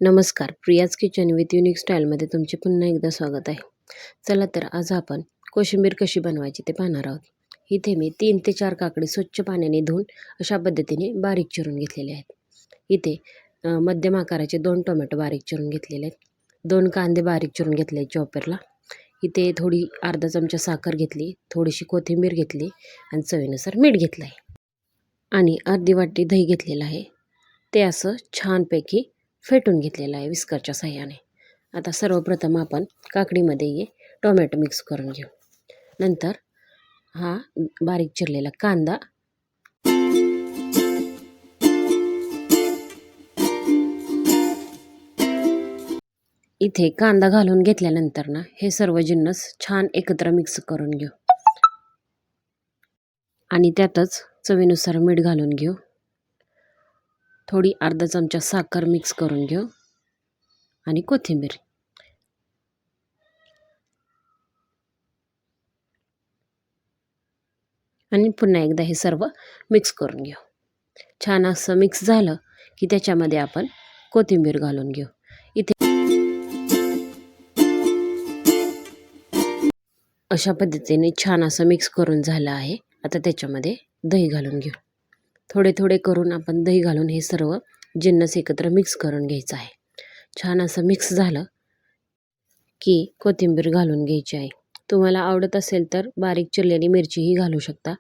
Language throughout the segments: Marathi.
नमस्कार, प्रियाज किचन विथ युनिक स्टाईलमध्ये तुमचे पुन्हा एकदा स्वागत आहे. चला तर आज आपण कोशिंबीर कशी बनवायची ते पाहणार आहोत. इथे मी 3 ते 4 काकडी स्वच्छ पाण्याने धुवून अशा पद्धतीने बारीक चिरून घेतलेले आहेत. इथे मध्यम आकाराचे 2 टोमॅटो बारीक चिरून घेतलेले आहेत. 2 कांदे बारीक चिरून घेतले चॉपरला. इथे थोडी अर्धा चमचा साखर घेतली, थोडीशी कोथिंबीर घेतली आणि चवीनुसार मीठ घेतलं आहे. आणि अर्धी वाटी दही घेतलेलं आहे. ते असं छानपैकी फेटून घेतलेलं आहे विस्करच्या साहाय्याने. आता सर्वप्रथम आपण काकडीमध्ये टोमॅटो मिक्स करून घेऊ. नंतर हा बारीक चिरलेला कांदा, इथे कांदा घालून घेतल्यानंतर ना हे सर्व जिन्नस छान एकत्र मिक्स करून घेऊ आणि त्यातच चवीनुसार मीठ घालून घेऊ. थोडी अर्धा चमचा साखर मिक्स करून घेऊ आणि कोथिंबीर. आणि पुन्हा एकदा हे सर्व मिक्स करून घेऊ. छान असं मिक्स झालं की त्याच्यामध्ये आपण कोथिंबीर घालून घेऊ. इथे अशा पद्धतीने छान असं मिक्स करून झालं आहे. आता त्याच्यामध्ये दही घालून घेऊ. थोडे थोडे करून आपण दही घालून हे सर्व जिन्नस एकत्र मिक्स करून घ्यायचं आहे. छान असं मिक्स झालं की कोथिंबीर घालून घ्यायची आहे. तुम्हाला आवडत असेल तर बारीक चिरलेली मिरचीही घालू शकता.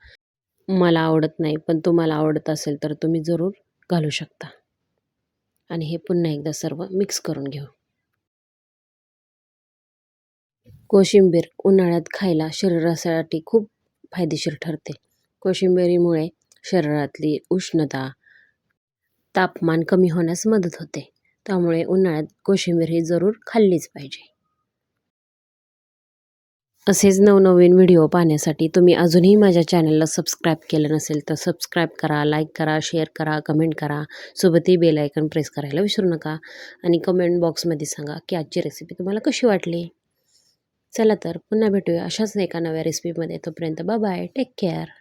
मला आवडत नाही, पण तुम्हाला आवडत असेल तर तुम्ही जरूर घालू शकता. आणि हे पुन्हा एकदा सर्व मिक्स करून घेऊ. कोशिंबीर उन्हाळ्यात खायला शरीरासाठी खूप फायदेशीर ठरते. कोशिंबिरीमुळे शरीरातली उष्णता, तापमान कमी होण्यास मदत होते. त्यामुळे उन्हाळ्यात कोशिंबीर ही जरूर खाल्लीच पाहिजे. असेच नवनवीन व्हिडिओ पाहण्यासाठी तुम्ही अजूनही माझ्या चॅनलला सबस्क्राईब केलं नसेल तर सबस्क्राईब करा, लाईक करा, शेअर करा, कमेंट करा. सोबतही बेल आयकॉन प्रेस करायला विसरू नका. आणि कमेंट बॉक्समध्ये सांगा की आजची रेसिपी तुम्हाला कशी वाटली. चला तर पुन्हा भेटूया अशाच एका नव्या रेसिपीमध्ये. तोपर्यंत बाय बाय, टेक केअर.